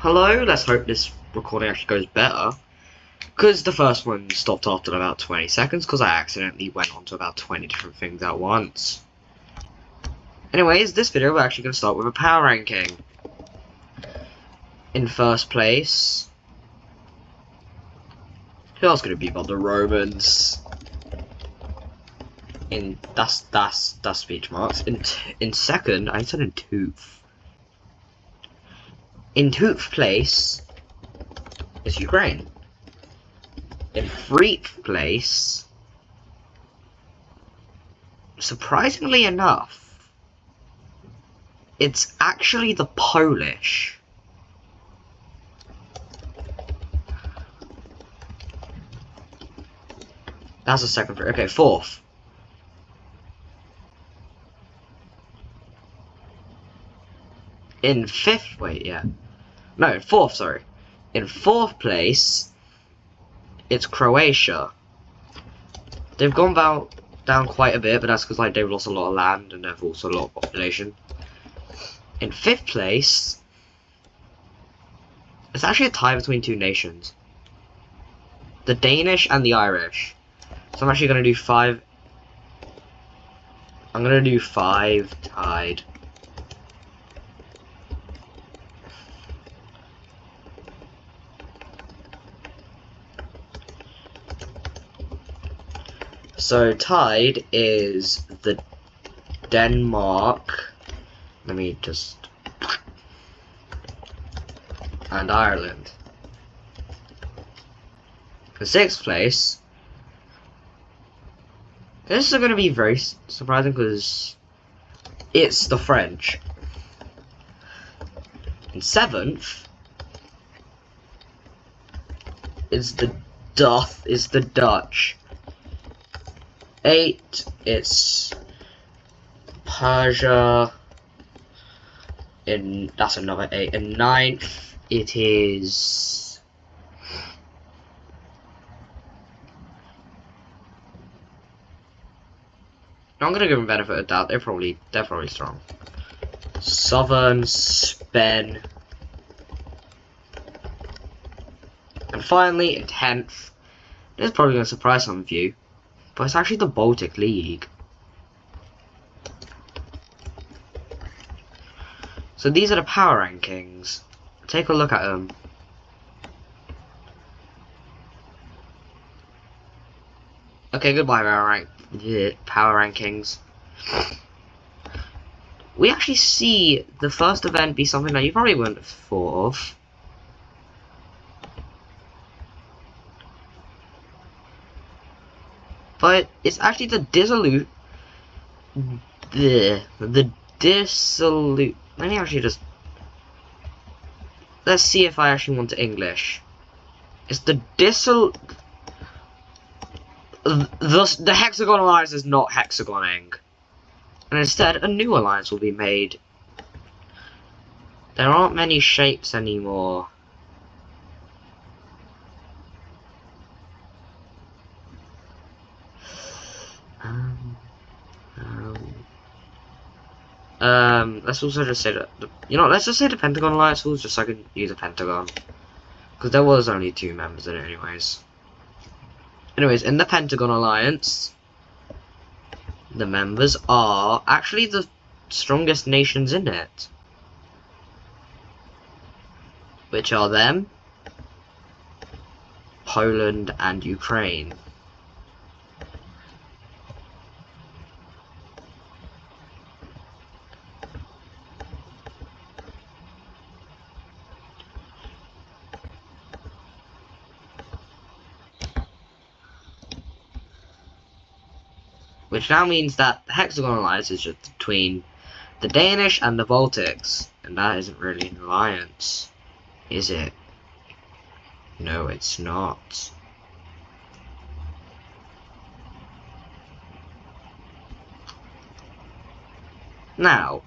Hello, let's hope this recording actually goes better. Because the first one stopped after about 20 seconds because I accidentally went on to about 20 different things at once. Anyways, this video we're actually going to start with a power ranking. In first place... Who else could it be but the Romans? That's speech marks. In second, I said in tooth. In tooth place is Ukraine. In freak place, surprisingly enough, it's actually the Polish. That's the second. Okay, fourth. In fifth, wait, yeah. No, fourth, sorry. In fourth place, it's Croatia. They've gone down quite a bit, but that's because like they've lost a lot of land and they've also a lot of population. In fifth place, it's actually a tie between two nations. The Danish and the Irish. So I'm actually going to do 5. I'm going to do 5 tied. So tied is the Denmark, let me just, and Ireland. In sixth place, this is going to be very surprising because it's the French. In seventh, is the Dutch. 8, it's Persia. That's another 8. In 9th, it is I'm gonna give them benefit of doubt. They're probably strong. Southern Spain. And finally, in 10th, this is probably gonna surprise some of you. But it's actually the Baltic League. So these are the power rankings. Take a look at them. Okay, goodbye power rankings. We actually see the first event be something that you probably wouldn't have thought of. But it's actually the dissolute. The dissolute. Let me actually just. Let's see if I actually want to English. It's the dissolute. The Hexagon Alliance is not hexagoning. And instead, a new alliance will be made. There aren't many shapes anymore. Let's also just say that, let's just say the Pentagon Alliance rules, just so I can use a Pentagon. Because there was only 2 members in it anyways. Anyways, in the Pentagon Alliance, the members are actually the strongest nations in it. Which are them, Poland and Ukraine. Which now means that the Hexagon Alliance is just between the Danish and the Baltics. And that isn't really an alliance, is it? No, it's not. Now.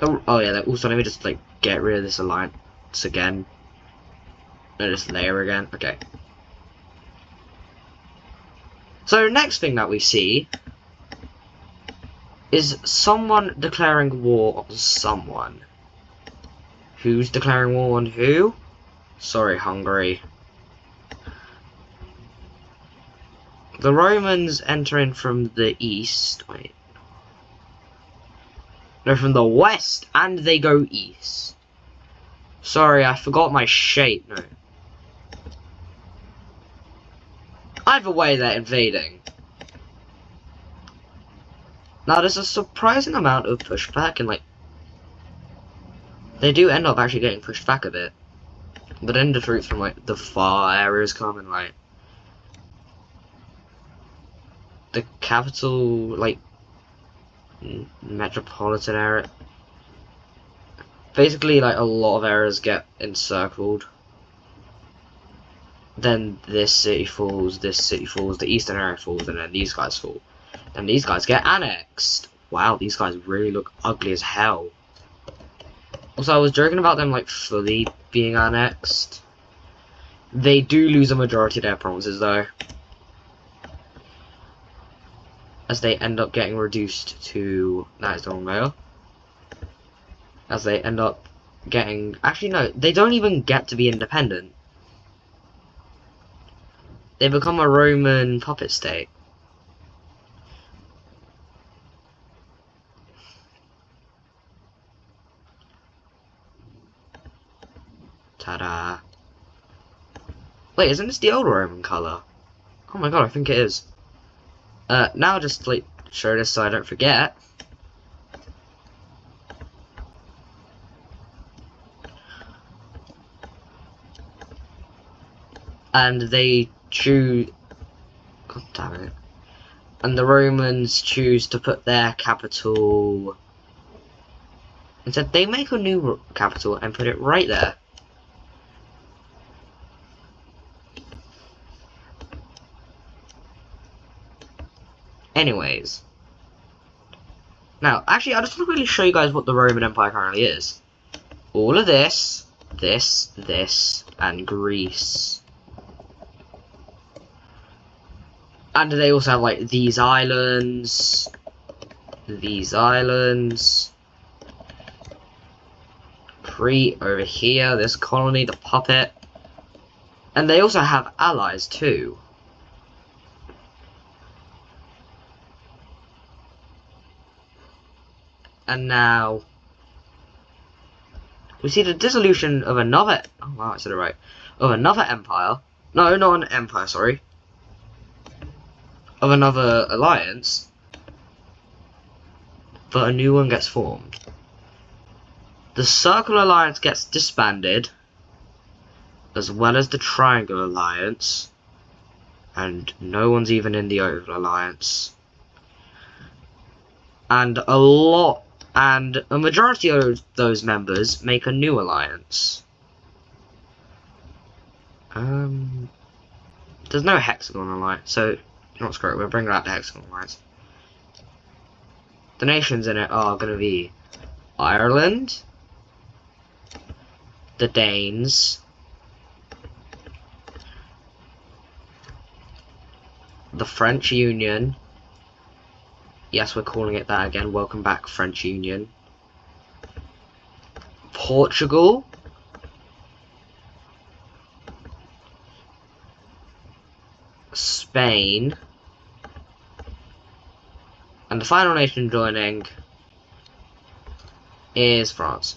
Oh yeah, also let me just like get rid of this alliance again. No, this layer again. Okay. So next thing that we see is someone declaring war on someone. Who's declaring war on who? Sorry, Hungary. The Romans enter in from the east. Wait. No, from the west, and they go east. Sorry, I forgot my shape. No. Either way, they're invading. Now, there's a surprising amount of pushback, and like, they do end up actually getting pushed back a bit. But then the troops from like the far areas come, and like the capital, like metropolitan area. Basically, like a lot of areas get encircled. Then this city falls, the eastern area falls, and then these guys fall. Then these guys get annexed. Wow, these guys really look ugly as hell. Also, I was joking about them like fully being annexed. They do lose a majority of their provinces though, as they end up getting reduced to, that is the wrong mail. As they end up getting, actually no, they don't even get to be independent. They become a Roman puppet state. Ta-da. Wait, isn't this the old Roman colour? Oh my god, I think it is. Now just like show this so I don't forget. And they choose, god damn it. And the Romans choose to put their capital, instead they make a new capital and put it right there. Anyways. Now, actually, I just want to really show you guys what the Roman Empire currently is. All of this, this, and Greece. And they also have, like, these islands. Crete over here, this colony, the puppet. And they also have allies, too. And now we see the dissolution of another, oh wow, I said it right, of another empire. No, not an empire, sorry. Of another alliance. But a new one gets formed. The Circle Alliance gets disbanded, as well as the Triangle Alliance. And no one's even in the Oval Alliance. And a majority of those members make a new alliance. There's no Hexagon alliance, so not screw it, we're bringing out the Hexagon alliance. The nations in it are going to be Ireland, the Danes, the French Union. Yes, we're calling it that again. Welcome back, French Union. Portugal. Spain. And the final nation joining is France.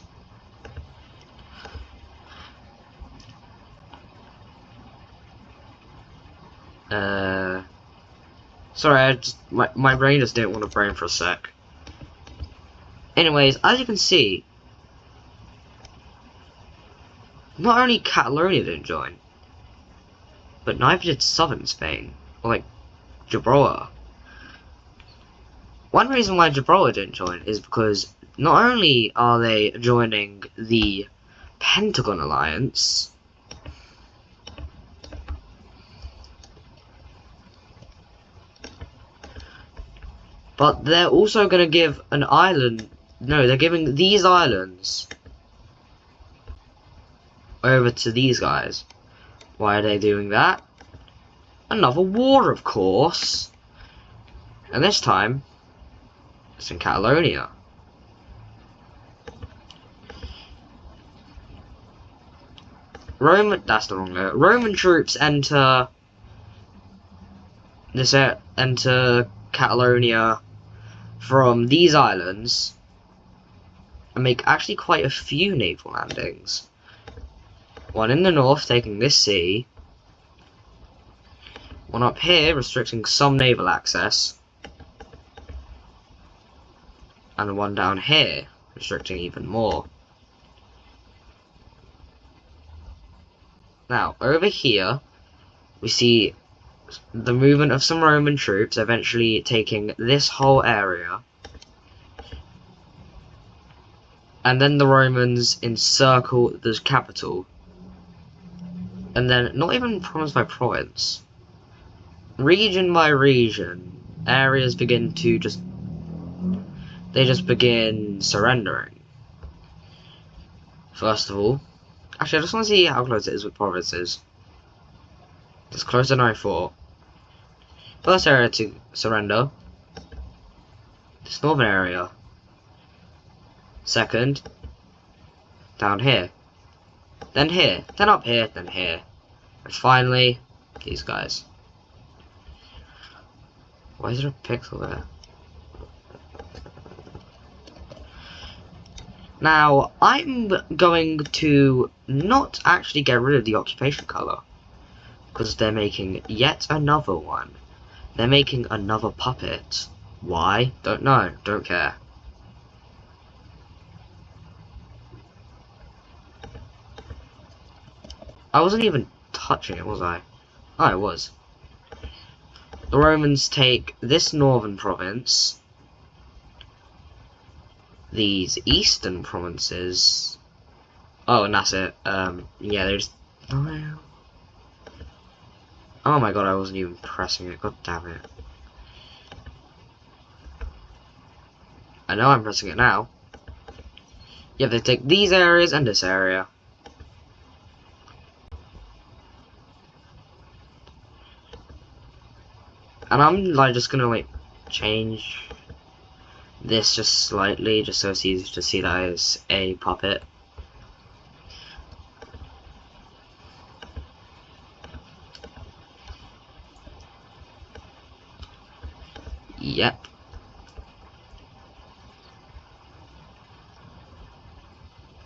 Sorry, my brain just didn't want to brain for a sec. Anyways, as you can see, not only Catalonia didn't join, but neither did southern Spain, or like Gibraltar. One reason why Gibraltar didn't join is because not only are they joining the Pentagon Alliance, but they're also going to give an island, no, they're giving these islands over to these guys. Why are they doing that? Another war, of course. And this time, it's in Catalonia. That's the wrong layer. Roman troops enter Catalonia from these islands and make actually quite a few naval landings. One in the north taking this sea, one up here restricting some naval access, and one down here restricting even more. Now, over here, we see the movement of some Roman troops eventually taking this whole area. And then the Romans encircle the capital. And then, not even province by province, region by region, areas begin to they just begin surrendering. First of all, actually I just want to see how close it is with provinces. It's closer than I thought. First area to surrender, this northern area. Second, down here. Then here, then up here, then here. And finally, these guys. Why is there a pixel there? Now, I'm going to not actually get rid of the occupation colour, because they're making yet another one. They're making another puppet. Why? Don't know. Don't care. I wasn't even touching it, was I? Oh, I was. The Romans take this northern province, these eastern provinces. Oh, and that's it. Yeah, they're just. Oh my god, I wasn't even pressing it. God damn it. I know I'm pressing it now. Yeah, they take these areas and this area. And I'm like just gonna like change this just slightly, just so it's easy to see that it's a puppet. Yep.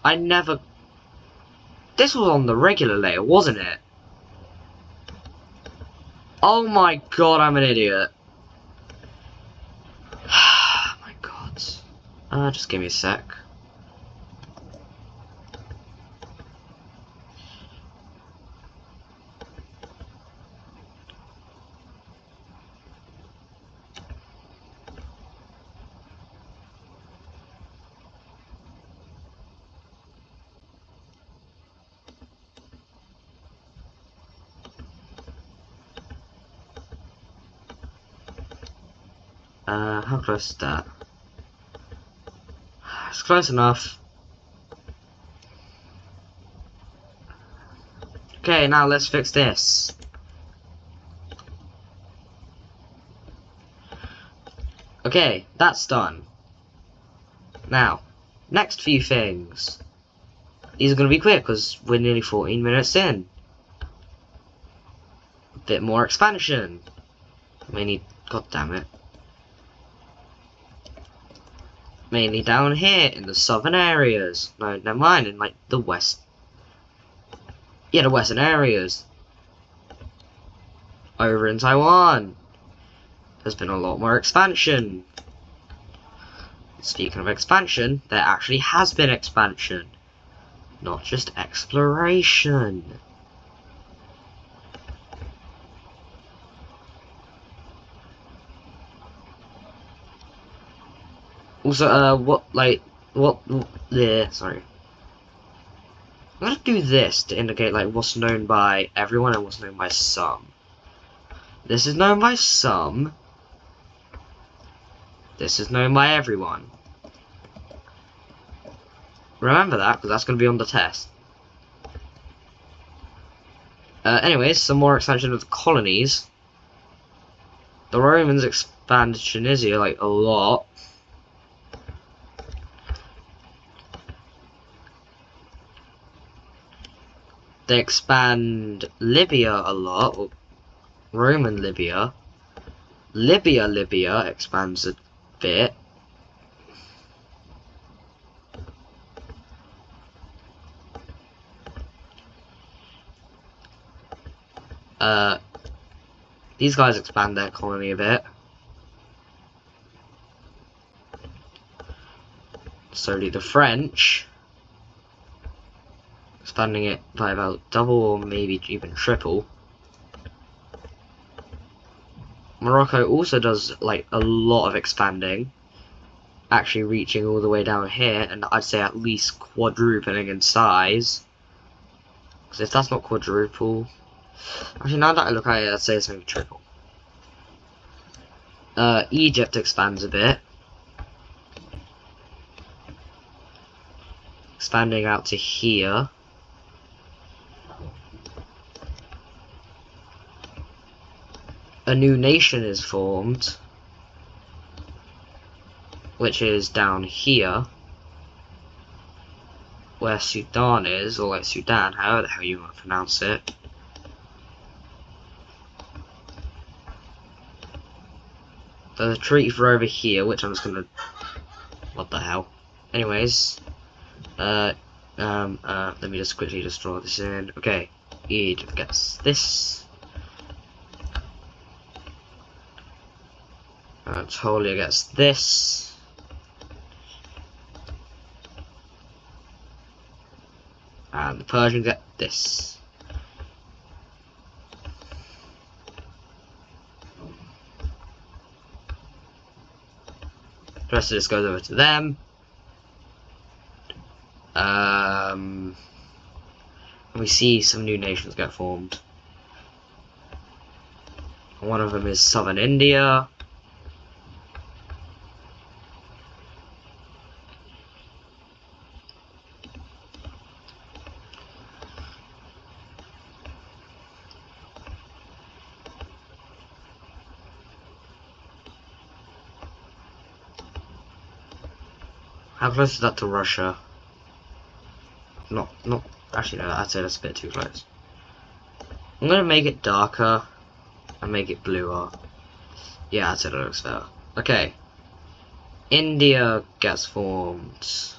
I never. This was on the regular layer, wasn't it? Oh my god, I'm an idiot. My god. Just give me a sec. How close is that? It's close enough. Okay, now let's fix this. Okay, that's done. Now, next few things. These are going to be quick because we're nearly 14 minutes in. A bit more expansion. Mainly, god damn it. Mainly down here in the southern areas. No, never mind, in like the west. Yeah, the western areas. Over in Taiwan, there's been a lot more expansion. Speaking of expansion, there actually has been expansion, not just exploration. Also, sorry. I'm gonna do this to indicate, like, what's known by everyone and what's known by some. This is known by some. This is known by everyone. Remember that, because that's gonna be on the test. Anyways, some more expansion of the colonies. The Romans expanded Tunisia, like, a lot. They expand Libya a lot, or Roman Libya. Libya expands a bit. These guys expand their colony a bit. So do the French, expanding it by about double or maybe even triple. Morocco also does like a lot of expanding, actually reaching all the way down here, and I'd say at least quadrupling in size. Because if that's not quadruple, actually now that I look at it, I'd say it's maybe triple. Egypt expands a bit, expanding out to here. A new nation is formed, which is down here, where Sudan is, or like Sudan, however the hell you want to pronounce it. There's a treaty for over here, which I'm just gonna... What the hell? Anyways, let me just quickly just draw this in. Okay, Egypt gets this. Anatolia gets this. And the Persians get this. The rest of this goes over to them. And we see some new nations get formed. One of them is Southern India. How close is that to Russia? Not actually no, I'd say that's a bit too close. I'm gonna make it darker and make it bluer. Yeah, I'd say that looks better. Okay. India gets formed.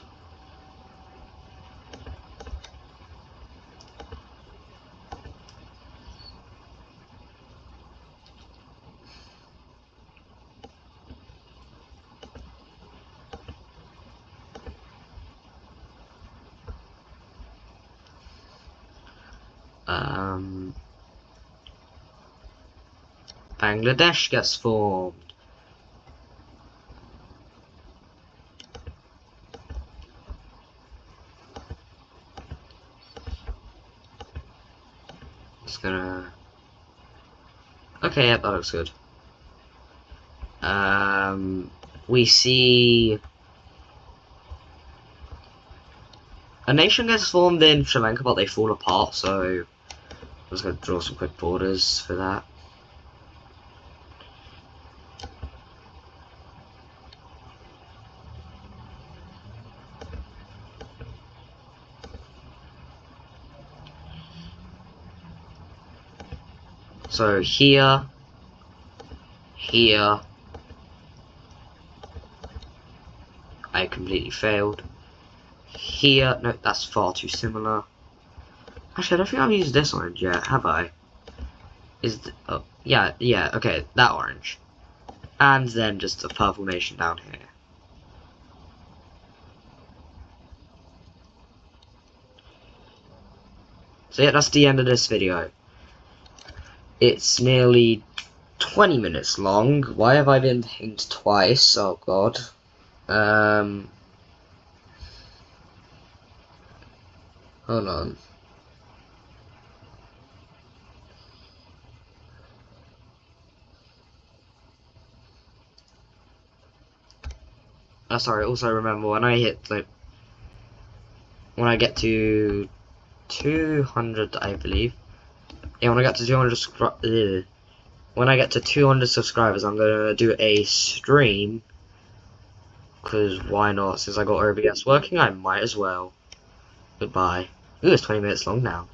Bangladesh gets formed. Just gonna... Okay, yeah, that looks good. We see... A nation gets formed in Sri Lanka, but they fall apart, so... I'm just gonna draw some quick borders for that. So here, here, I completely failed. Here, no, that's far too similar. Actually, I don't think I've used this orange yet, have I? Oh, yeah, okay, that orange. And then just a purple nation down here. So yeah, that's the end of this video. It's nearly 20 minutes long. Why have I been pinged twice? Oh god. Hold on. Oh, sorry, also remember when I hit, like, when I get to 200, I believe. Yeah, when I get to 200 when I get to 200 subscribers, I'm gonna do a stream. Because why not? Since I got OBS working, I might as well. Goodbye. Ooh, it's 20 minutes long now.